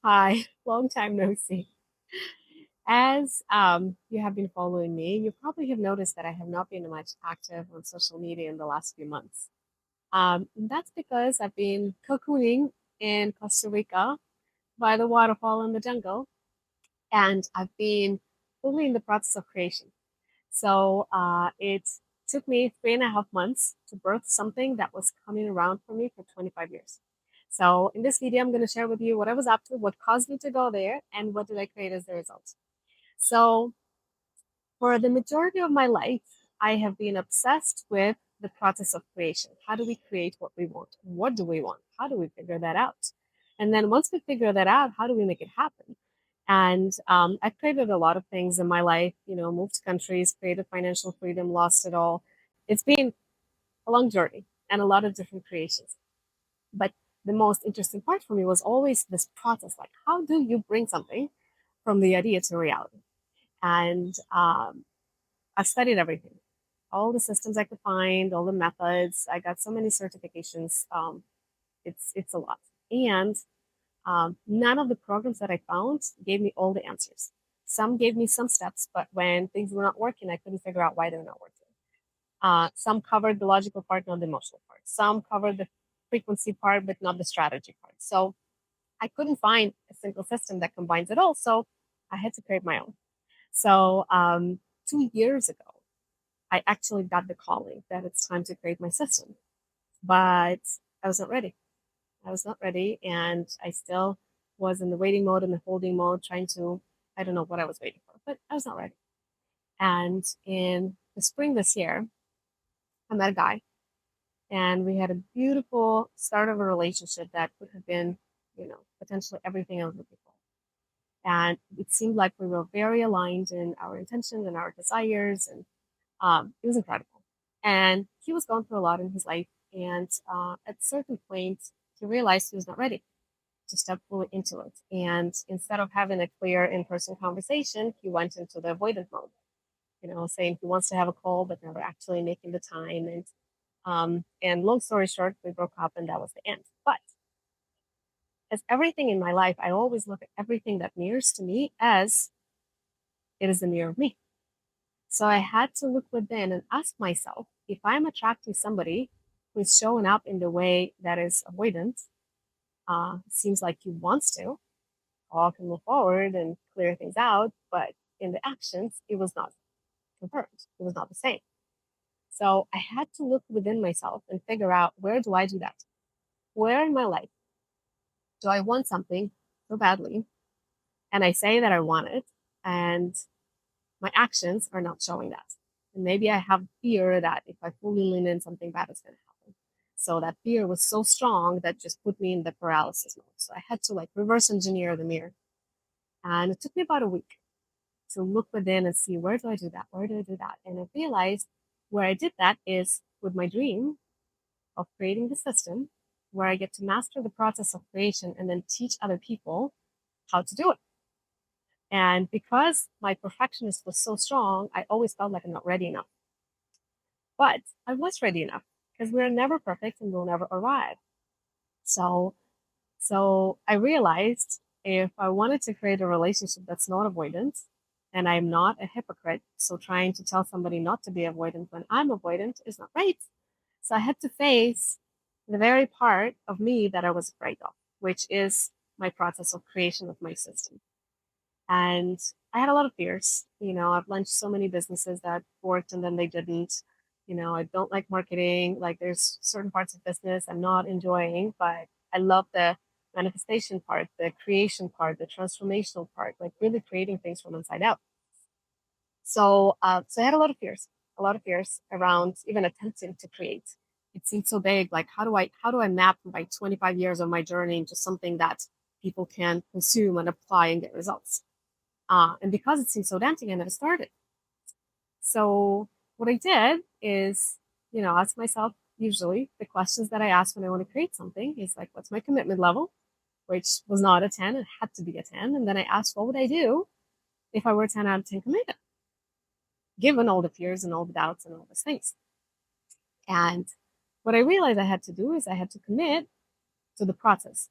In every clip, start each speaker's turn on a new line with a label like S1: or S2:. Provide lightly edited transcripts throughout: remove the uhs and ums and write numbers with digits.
S1: Hi, long time no see. As you have been following me, you probably have noticed that I have not been much active on social media in the last few months. That's because I've been cocooning in Costa Rica by the waterfall in the jungle, and I've been fully in the process of creation. So it took me 3.5 months to birth something that was coming around for me for 25 years. So in this video, I'm going to share with you what I was up to, what caused me to go there, and what did I create as the result. So for the majority of my life, I have been obsessed with the process of creation. How do we create what we want? What do we want? How do we figure that out? And then once we figure that out, how do we make it happen? And I've created a lot of things in my life, moved countries, created financial freedom, lost it all. It's been a long journey and a lot of different creations. But the most interesting part for me was always this process, like how do you bring something from the idea to reality? And I've studied everything, all the systems I could find, all the methods. I got so many certifications. It's a lot, and none of the programs that I found gave me all the answers. Some gave me some steps, but when things were not working, I couldn't figure out why they were not working. Some covered the logical part, not the emotional part. Some covered the frequency part, but not the strategy part. So I couldn't find a single system that combines it all. So I had to create my own. So 2 years ago, I actually got the calling that it's time to create my system, but I was not ready. I was not ready, and I still was in the waiting mode and the holding mode, trying to, I don't know what I was waiting for, but I was not ready. And in the spring this year, I met a guy, and we had a beautiful start of a relationship that could have been, potentially everything I was looking for. And it seemed like we were very aligned in our intentions and our desires, and it was incredible. And he was going through a lot in his life, and at a certain point, he realized he was not ready to step fully into it. And instead of having a clear in-person conversation, he went into the avoidant mode, saying he wants to have a call, but never actually making the time. And long story short, we broke up, and that was the end. But as everything in my life, I always look at everything that mirrors to me as it is a mirror of me. So I had to look within and ask myself if I'm attracting somebody who's showing up in the way that is avoidant, seems like he wants to, all can move forward and clear things out, but in the actions, it was not confirmed. It was not the same. So I had to look within myself and figure out, where do I do that? Where in my life do I want something so badly? And I say that I want it, and my actions are not showing that. And maybe I have fear that if I fully lean in, something bad is going to happen. So that fear was so strong that just put me in the paralysis mode. So I had to like reverse engineer the mirror. And it took me about a week to look within and see, where do I do that? Where do I do that? And I realized where I did that is with my dream of creating the system where I get to master the process of creation and then teach other people how to do it. And because my perfectionist was so strong, I always felt like I'm not ready enough. But I was ready enough because we're never perfect and we'll never arrive. So, so I realized if I wanted to create a relationship that's not avoidant, and I'm not a hypocrite, so trying to tell somebody not to be avoidant when I'm avoidant is not right. So I had to face the very part of me that I was afraid of, which is my process of creation of my system. And I had a lot of fears. I've launched so many businesses that worked and then they didn't. I don't like marketing. Like there's certain parts of business I'm not enjoying, but I love the manifestation part, the creation part, the transformational part, like really creating things from inside out. So I had a lot of fears around even attempting to create. It seemed so big. Like how do I map my 25 years of my journey into something that people can consume and apply and get results? And because it seemed so daunting, I never started. So what I did is, ask myself usually the questions that I ask when I want to create something is like, what's my commitment level? Which was not a 10, it had to be a 10. And then I asked, what would I do if I were 10 out of 10 committed, given all the fears and all the doubts and all those things? And what I realized I had to do is I had to commit to the process.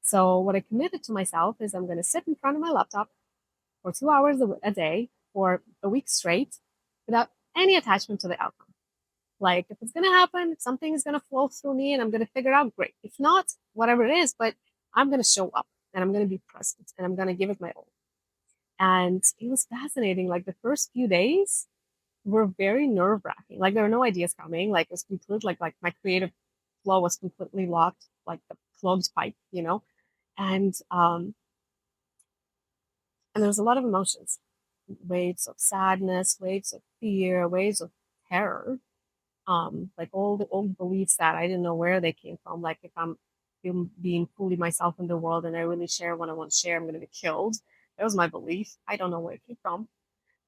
S1: So what I committed to myself is I'm going to sit in front of my laptop for 2 hours a day for a week straight without any attachment to the outcome. Like if it's going to happen, if something is going to flow through me and I'm going to figure it out, great. If not, whatever it is, but I'm going to show up and I'm going to be present and I'm going to give it my all. And it was fascinating. Like the first few days were very nerve wracking. Like there were no ideas coming. Like it was complete, like my creative flow was completely locked, like the clogged pipe, and there was a lot of emotions, waves of sadness, waves of fear, waves of terror, like all the old beliefs that I didn't know where they came from. Like if I'm being fully myself in the world and I really share what I want to share, I'm going to be killed. That was my belief. I don't know where it came from.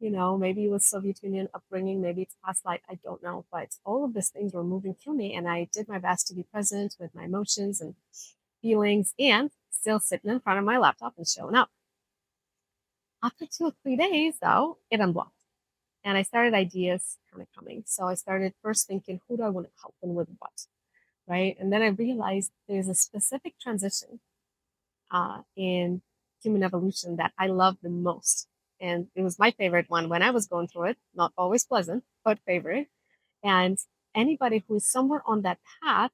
S1: Maybe it was Soviet Union upbringing, maybe it's past life, I don't know. But all of these things were moving through me, and I did my best to be present with my emotions and feelings and still sitting in front of my laptop and showing up. After 2 or 3 days, though, it unblocked. And I started ideas kind of coming. So I started first thinking, who do I want to help and with what? Right. And then I realized there's a specific transition in human evolution that I love the most. And it was my favorite one when I was going through it, not always pleasant, but favorite. And anybody who is somewhere on that path,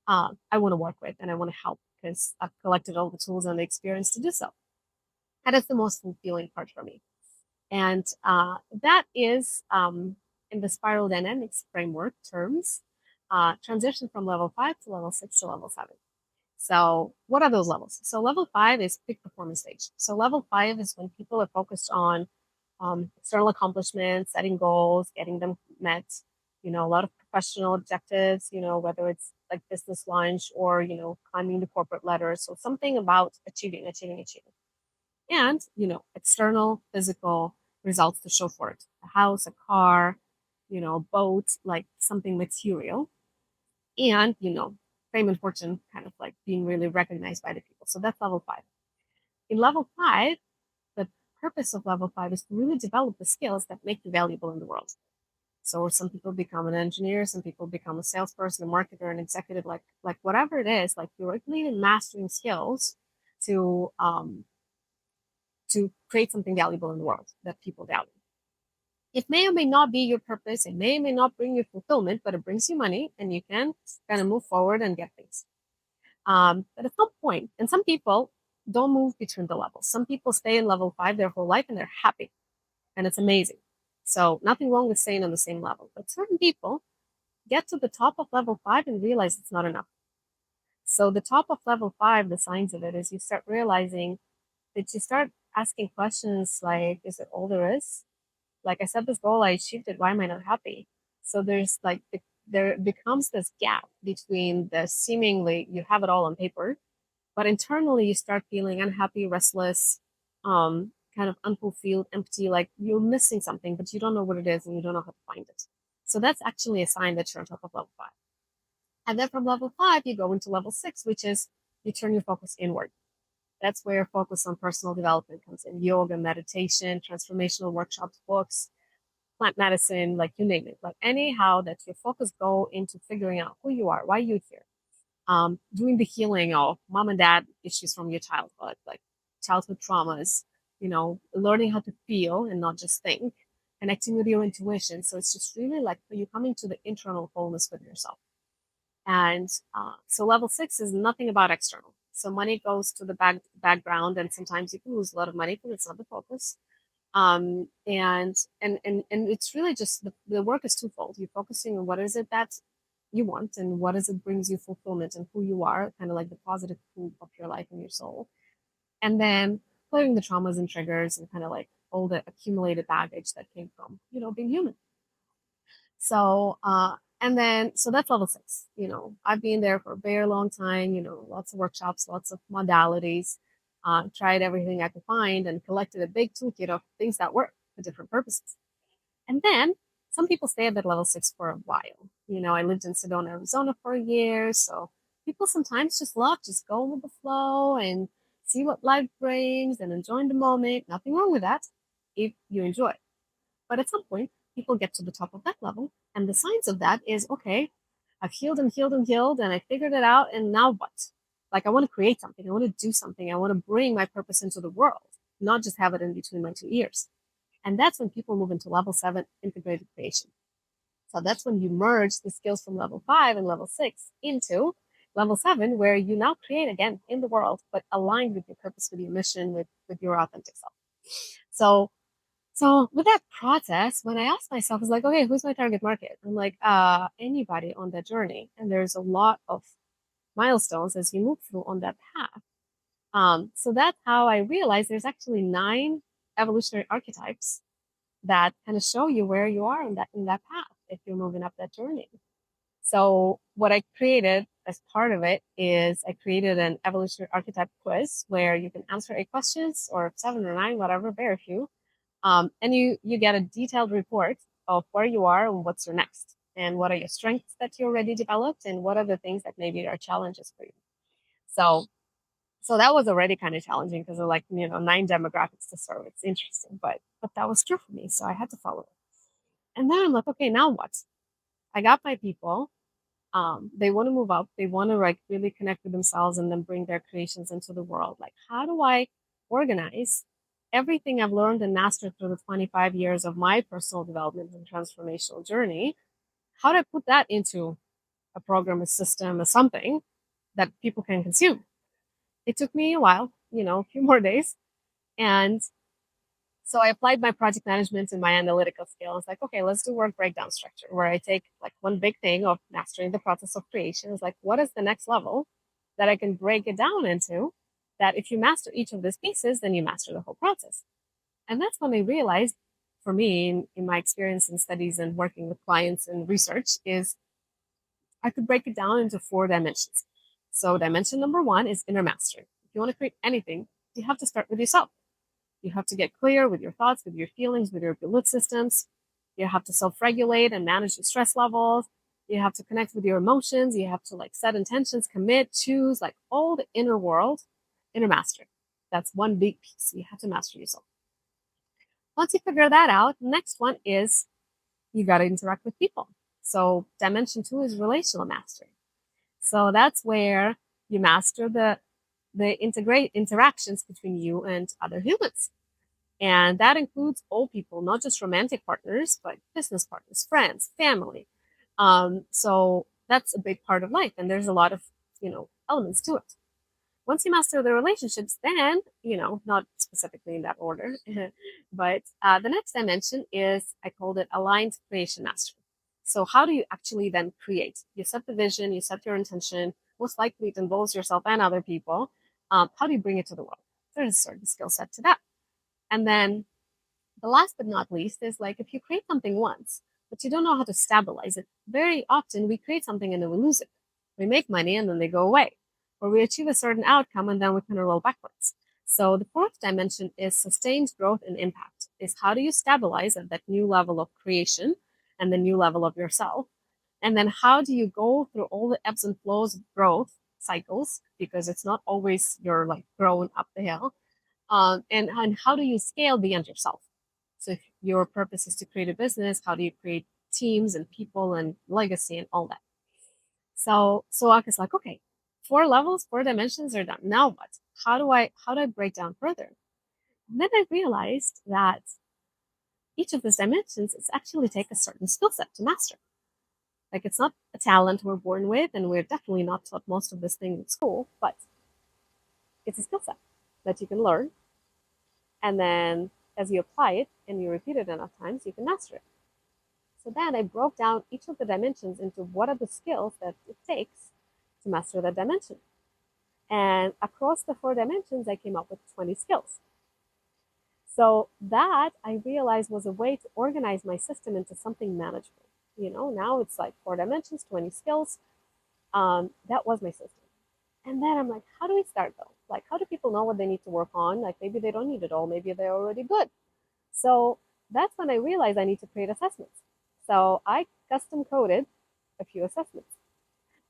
S1: I want to work with and I want to help because I've collected all the tools and the experience to do so. That is the most fulfilling part for me. And that is, in the spiral dynamics framework terms, transition from level 5 to level 6 to level 7. So, what are those levels? So, level 5 is peak performance stage. So, level 5 is when people are focused on external accomplishments, setting goals, getting them met, a lot of professional objectives, whether it's like business lunch or, climbing the corporate ladder. So, something about achieving and external physical results to show for it, a house, a car, a boat, like something material, and fame and fortune, kind of like being really recognized by the people. So that's level 5. In level 5, the purpose of level 5 is to really develop the skills that make you valuable in the world. So some people become an engineer, some people become a salesperson, a marketer, an executive, like whatever it is, like you're really mastering skills to to create something valuable in the world that people value. It may or may not be your purpose. It may or may not bring you fulfillment, but it brings you money and you can kind of move forward and get things. But at some point, and some people don't move between the levels. Some people stay in level 5 their whole life and they're happy and it's amazing. So nothing wrong with staying on the same level. But certain people get to the top of level 5 and realize it's not enough. So the top of level 5, the signs of it is you start realizing that you start asking questions like, is it all there is? Like I set this goal, I achieved it. Why am I not happy? So there's like there becomes this gap between the seemingly you have it all on paper, but internally you start feeling unhappy, restless, kind of unfulfilled, empty, like you're missing something, but you don't know what it is and you don't know how to find it. So that's actually a sign that you're on top of level 5. And then from level 5, you go into level 6, which is you turn your focus inward. That's where focus on personal development comes in: yoga, meditation, transformational workshops, books, plant medicine, like you name it. Like anyhow that your focus go into figuring out who you are, why you're here, doing the healing of mom and dad issues from your childhood, like childhood traumas, learning how to feel and not just think, connecting with your intuition. So it's just really like you coming to the internal wholeness with yourself. And so level 6 is nothing about external. So money goes to the background, and sometimes you can lose a lot of money because it's not the focus. And it's really just the work is twofold. You're focusing on what is it that you want and what is it brings you fulfillment and who you are, kind of like the positive food of your life and your soul. And then clearing the traumas and triggers and kind of like all the accumulated baggage that came from, being human. So, so that's level 6. I've been there for a very long time, lots of workshops, lots of modalities, tried everything I could find and collected a big toolkit of things that work for different purposes. And then some people stay at that level 6 for a while. I lived in Sedona, Arizona for a year. So people sometimes just love just go with the flow and see what life brings and enjoy the moment. Nothing wrong with that if you enjoy it. But at some point, people get to the top of that level. And the signs of that is, okay, I've healed and healed and healed, and I figured it out. And now what? Like I want to create something, I want to do something, I want to bring my purpose into the world, not just have it in between my two ears. And that's when people move into level 7 integrated creation. So that's when you merge the skills from level 5 and level 6 into level 7, where you now create again in the world, but aligned with your purpose, with your mission, with your authentic self. So so with that process, when I asked myself, I was like, okay, who's my target market? I'm like, anybody on that journey. And there's a lot of milestones as you move through on that path. So that's how I realized there's actually 9 evolutionary archetypes that kind of show you where you are in that path if you're moving up that journey. So what I created as part of it is I created an evolutionary archetype quiz where you can answer 8 questions or 7 or 9, whatever, very few. And you get a detailed report of where you are and what's your next, and what are your strengths that you already developed, and what are the things that maybe are challenges for you. So so that was already kind of challenging because of like 9 demographics to serve. It's interesting, but that was true for me, so I had to follow it. And then I'm like, okay, now what? I got my people. They want to move up. They want to like really connect with themselves and then bring their creations into the world. Like, how do I organize everything I've learned and mastered through the 25 years of my personal development and transformational journey? How do I put that into a program, a system, or something that people can consume? It took me a while, a few more days. And so I applied my project management and my analytical skill. It's like, okay, let's do work breakdown structure, where I take like one big thing of mastering the process of creation. It's like, what is the next level that I can break it down into? That if you master each of these pieces, then you master the whole process. And that's when I realized, for me, in my experience in studies and working with clients and research, is I could break it down into 4 dimensions. So dimension number 1 is inner mastery. If you want to create anything, you have to start with yourself. You have to get clear with your thoughts, with your feelings, with your belief systems. You have to self-regulate and manage your stress levels. You have to connect with your emotions. You have to like set intentions, commit, choose, like all the inner world, inner mastery. That's one big piece. You have to master yourself. Once you figure that out, the next one is you got to interact with people. So dimension 2 is relational mastery. So that's where you master the integrate interactions between you and other humans. And that includes all people, not just romantic partners, but business partners, friends, family. So that's a big part of life. And there's a lot of, elements to it. Once you master the relationships, then, not specifically in that order, but the next dimension is, I called it aligned creation mastery. So how do you actually then create? You set the vision, you set your intention, most likely it involves yourself and other people. How do you bring it to the world? There's a certain skill set to that. And then the last but not least is like if you create something once, but you don't know how to stabilize it, very often we create something and then we lose it. We make money and then they go away. Or we achieve a certain outcome and then we kind of roll backwards. So the 4th dimension is sustained growth and impact. Is how do you stabilize at that new level of creation and the new level of yourself? And then how do you go through all the ebbs and flows of growth cycles? Because it's not always you're like growing up the hill. And how do you scale beyond yourself? So if your purpose is to create a business, how do you create teams and people and legacy and all that? So I was like, okay, 4 levels, 4 dimensions are done. Now what? How do I break down further? And then I realized that each of these dimensions is actually take a certain skill set to master. Like it's not a talent we're born with, and we're definitely not taught most of this thing in school, but it's a skill set that you can learn. And then as you apply it and you repeat it enough times, you can master it. So then I broke down each of the dimensions into what are the skills that it takes to master that dimension. And across the 4 dimensions, I came up with 20 skills. So that I realized was a way to organize my system into something manageable. Now it's like 4 dimensions, 20 skills. That was my system. And then I'm like, how do we start though? Like, how do people know what they need to work on? Like, maybe they don't need it all. Maybe they're already good. So that's when I realized I need to create assessments. So I custom coded a few assessments.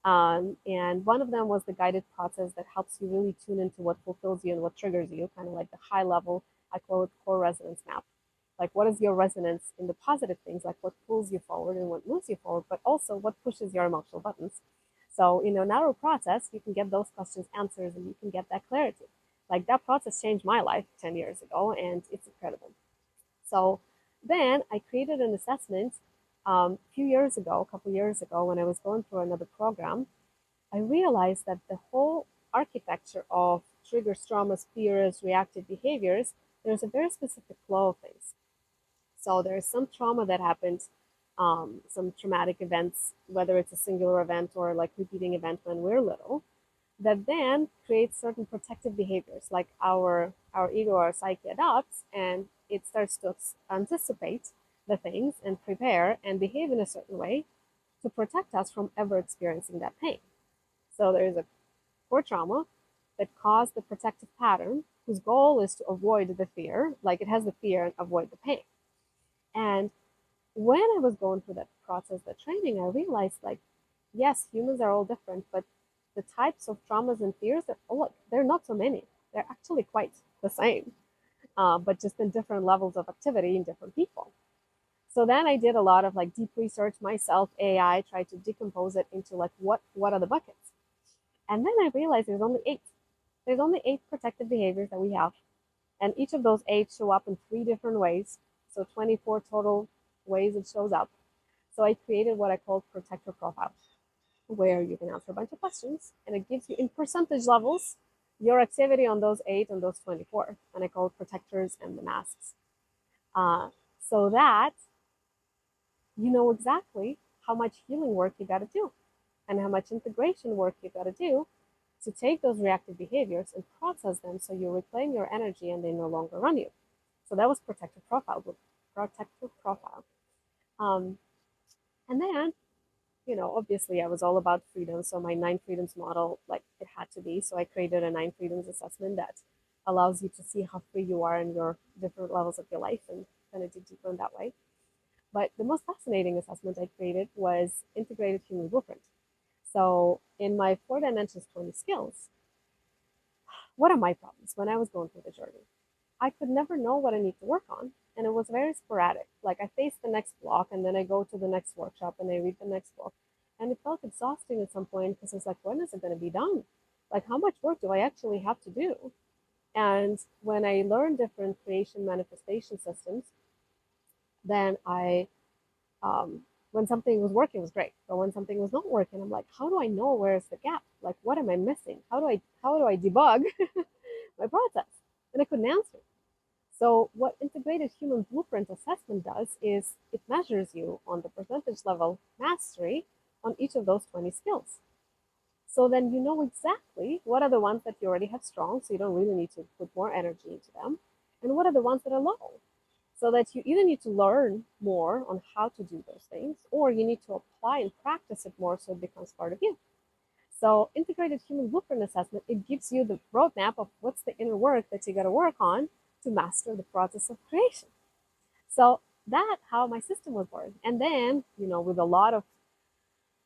S1: And one of them was the guided process that helps you really tune into what fulfills you and what triggers you, kind of like the high level, I call it core resonance map. Like, what is your resonance in the positive things, like what pulls you forward and what moves you forward, but also what pushes your emotional buttons. So in a narrow process, you can get those questions answers and you can get that clarity. Like that process changed my life 10 years ago, and it's incredible. So then I created an assessment a few years ago, a couple years ago, when I was going through another program. I realized that the whole architecture of triggers, traumas, fears, reactive behaviors, there's a very specific flow of things. So there's some trauma that happened, some traumatic events, whether it's a singular event or like repeating event when we're little, that then creates certain protective behaviors, like our ego, our psyche adopts, and it starts to anticipate the things and prepare and behave in a certain way to protect us from ever experiencing that pain. So there is a core trauma that caused the protective pattern whose goal is to avoid the fear, like it has the fear and avoid the pain. And when I was going through that process, the training, I realized like, yes, humans are all different, but the types of traumas and fears are all, they're not so many. They're actually quite the same, but just in different levels of activity in different people. So then I did a lot of like deep research myself, AI, tried to decompose it into like what are the buckets. And then I realized there's only eight. There's only eight protective behaviors that we have. And each of those eight show up in three different ways. So 24 total ways it shows up. So I created what I called protector profile, where you can answer a bunch of questions and it gives you in percentage levels your activity on those eight and those 24. And I call it protectors and the masks. So that you know exactly how much healing work you got to do and how much integration work you got to do to take those reactive behaviors and process them so you reclaim your energy and they no longer run you. So that was protective profile. Protective profile. Um, and then, you know, obviously I was all about freedom. So my 9 freedoms model, like it had to be. So I created a 9 freedoms assessment that allows you to see how free you are in your different levels of your life and kind of dig deeper in that way. But the most fascinating assessment I created was integrated human blueprint. So in my 4 dimensions 20 skills, what are my problems when I was going through the journey? I could never know what I need to work on. And it was very sporadic. Like I face the next block and then I go to the next workshop and I read the next book. And it felt exhausting at some point because it's like, when is it going to be done? Like, how much work do I actually have to do? And when I learned different creation manifestation systems, then um, when something was working, it was great. But when something was not working, I'm like, how do I know where's the gap? Like, what am I missing? How do I debug my process? And I couldn't answer. So what integrated human blueprint assessment does is it measures you on the percentage level mastery on each of those 20 skills. So then you know exactly what are the ones that you already have strong, so you don't really need to put more energy into them, and what are the ones that are low. So that you either need to learn more on how to do those things, or you need to apply and practice it more so it becomes part of you. So integrated human blueprint assessment, it gives you the roadmap of what's the inner work that you got to work on to master the process of creation. So that's how my system was born. And then, you know, with a lot of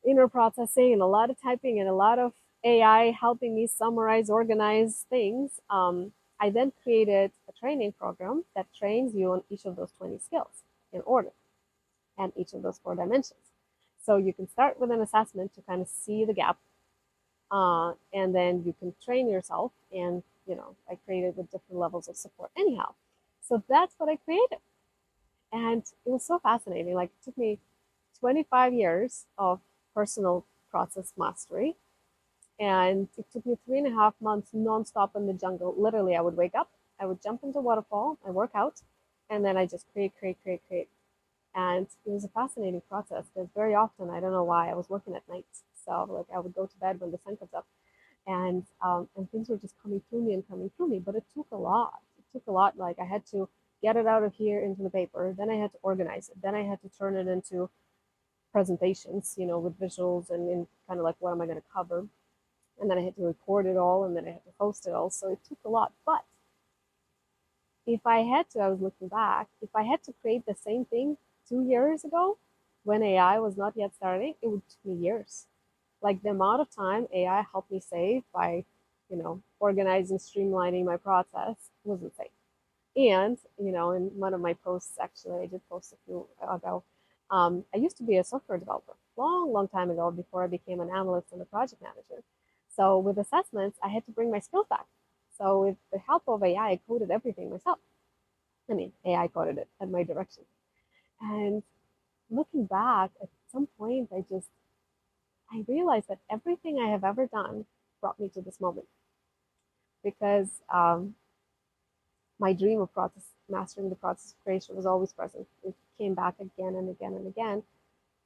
S1: inner processing and a lot of typing and a lot of AI helping me summarize, organize things, I then created a training program that trains you on each of those 20 skills in order and each of those 4 dimensions. So you can start with an assessment to kind of see the gap, and then you can train yourself. And you know, I created with different levels of support. Anyhow, so that's what I created, and it was so fascinating. Like it took me 25 years of personal process mastery. And it took me 3.5 months nonstop in the jungle. Literally, I would wake up, I would jump into waterfall, I work out, and then I just create, create, create, create. And it was a fascinating process because very often, I don't know why, I was working at night. So like I would go to bed when the sun comes up, and things were just coming through me and coming through me. But it took a lot. It took a lot. Like I had to get it out of here into the paper. Then I had to organize it. Then I had to turn it into presentations, you know, with visuals and kind of like what am I going to cover. And then I had to record it all, and then I had to post it all. So it took a lot. But if I had to, I was looking back, if I had to create the same thing 2 years ago when AI was not yet starting, it would take me years. Like the amount of time AI helped me save by, you know, organizing, streamlining my process was insane. And, you know, in one of my posts, actually, I did post a few ago, I used to be a software developer. long, long time ago before I became an analyst and a project manager. So with assessments, I had to bring my skills back. So with the help of AI, I coded everything myself. I mean, AI coded it at my direction. And looking back, at some point, I realized that everything I have ever done brought me to this moment because my dream of mastering the process of creation was always present. It came back again and again and again,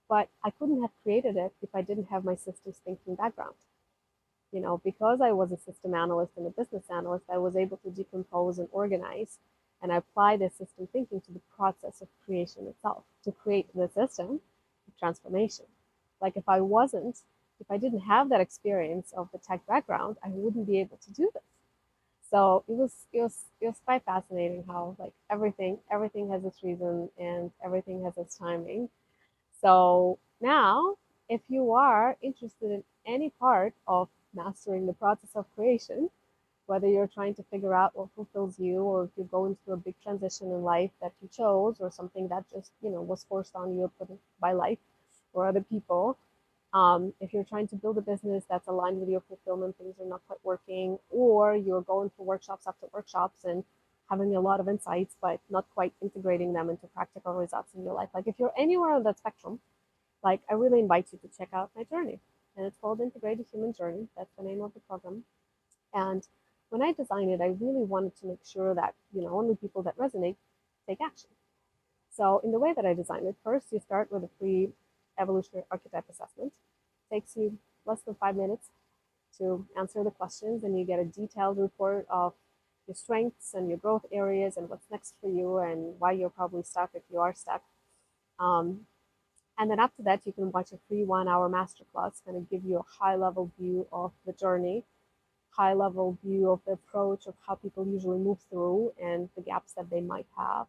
S1: but I couldn't have created it if I didn't have my systems thinking background. Because I was a system analyst and a business analyst, I was able to decompose and organize and apply this system thinking to the process of creation itself to create the system of transformation. Like if I didn't have that experience of the tech background, I wouldn't be able to do this. So it was quite fascinating how like everything has its reason and everything has its timing. So now, if you are interested in any part of mastering the process of creation, whether you're trying to figure out what fulfills you, or if you're going through a big transition in life that you chose, or something that just was forced on you by life or other people, if you're trying to build a business that's aligned with your fulfillment, things are not quite working, or you're going through workshops after workshops and having a lot of insights, but not quite integrating them into practical results in your life. Like if you're anywhere on that spectrum, like I really invite you to check out my journey. And it's called Integrated Human Journey. That's the name of the program. And when I designed it, I really wanted to make sure that, only people that resonate take action. So in the way that I designed it, first you start with a free evolutionary archetype assessment. It takes you less than 5 minutes to answer the questions, and you get a detailed report of your strengths and your growth areas and what's next for you and why you're probably stuck if you are stuck. And then after that, you can watch a free 1 hour masterclass, kind of give you a high level view of the journey, high level view of the approach of how people usually move through and the gaps that they might have.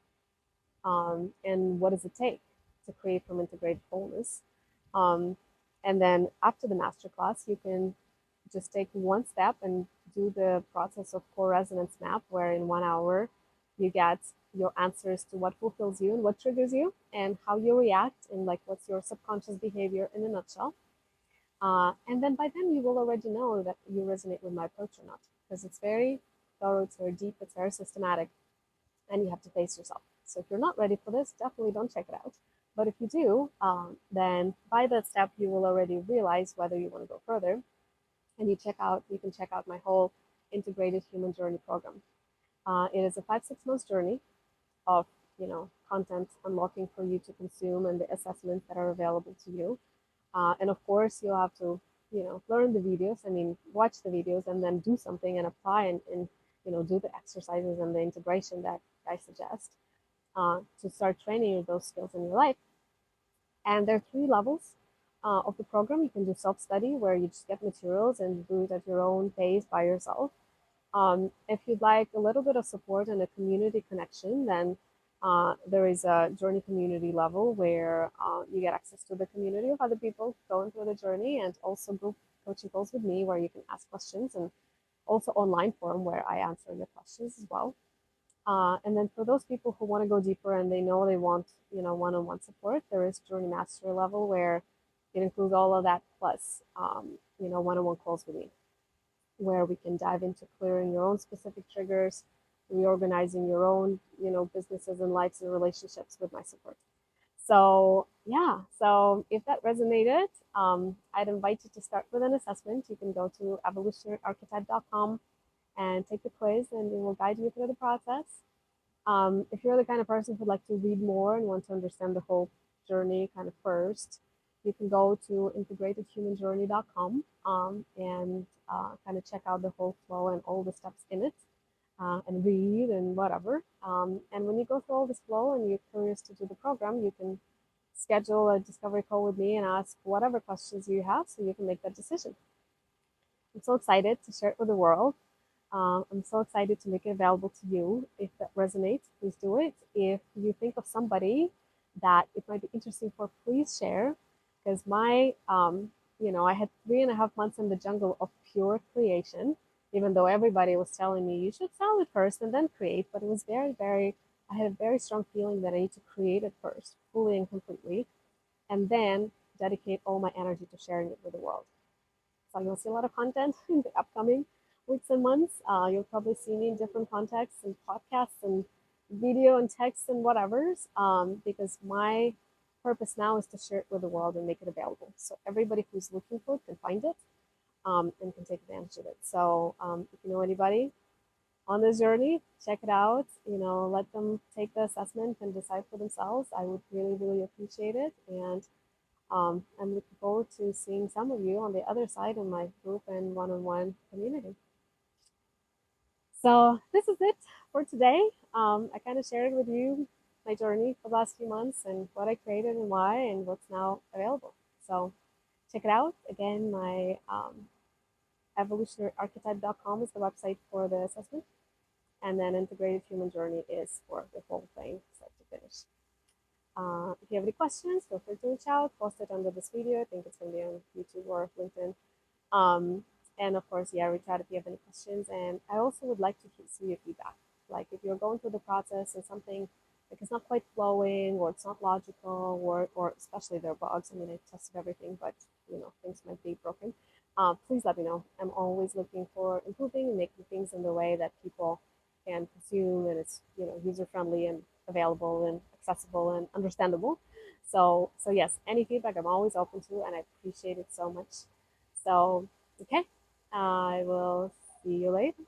S1: And what does it take to create from integrated wholeness. And then after the masterclass, you can just take one step and do the process of core resonance map, where in 1 hour you get your answers to what fulfills you and what triggers you and how you react and like what's your subconscious behavior in a nutshell. And then by then you will already know that you resonate with my approach or not, because it's very thorough, it's very deep, it's very systematic, and you have to face yourself. So if you're not ready for this, definitely don't check it out. But if you do, then by that step, you will already realize whether you want to go further. And you can check out my whole integrated human journey program. It is a 5-6 month journey of content unlocking for you to consume and the assessments that are available to you. And of course, you'll have to learn the videos. I mean, watch the videos and then do something and apply and do the exercises and the integration that I suggest to start training those skills in your life. And there are 3 levels of the program. You can do self-study, where you just get materials and do it at your own pace by yourself. If you'd like a little bit of support and a community connection, then there is a journey community level where you get access to the community of other people going through the journey, and also group coaching calls with me where you can ask questions, and also online forum where I answer your questions as well. And then for those people who want to go deeper and they know they want, one-on-one support, there is Journey Mastery level where it includes all of that plus, one-on-one calls with me, where we can dive into clearing your own specific triggers, reorganizing your own, businesses and lives and relationships with my support. So yeah, so if that resonated, I'd invite you to start with an assessment. You can go to evolutionaryarchetype.com and take the quiz, and it will guide you through the process. If you're the kind of person who'd like to read more and want to understand the whole journey kind of first, you can go to integratedhumanjourney.com and kind of check out the whole flow and all the steps in it and read and whatever. And when you go through all this flow and you're curious to do the program, you can schedule a discovery call with me and ask whatever questions you have so you can make that decision. I'm so excited to share it with the world. I'm so excited to make it available to you. If that resonates, please do it. If you think of somebody that it might be interesting for, please share. Because I had 3.5 months in the jungle of pure creation, even though everybody was telling me you should sell it first and then create. But it was I had a very strong feeling that I need to create it first, fully and completely, and then dedicate all my energy to sharing it with the world. So you'll see a lot of content in the upcoming weeks and months. You'll probably see me in different contexts and podcasts and video and text and whatever's, because my purpose now is to share it with the world and make it available. So everybody who's looking for it can find it, and can take advantage of it. So if you know anybody on this journey, check it out. Let them take the assessment and decide for themselves. I would really, really appreciate it. And I'm looking forward to seeing some of you on the other side in my group and one-on-one community. So this is it for today. I kind of shared with you my journey for the last few months and what I created and why and what's now available. So check it out. Again, my evolutionaryarchetype.com is the website for the assessment. And then integrated human journey is for the whole thing, start to finish. If you have any questions, feel free to reach out, post it under this video. I think it's going to be on YouTube or LinkedIn. And of course, yeah, reach out if you have any questions. And I also would like to see your feedback. Like if you're going through the process and something like it's not quite flowing or it's not logical or especially there are bugs. I mean, I tested everything, but things might be broken. Please let me know. I'm always looking for improving and making things in the way that people can consume and it's user friendly and available and accessible and understandable. So yes, any feedback I'm always open to and I appreciate it so much. So okay, I will see you later.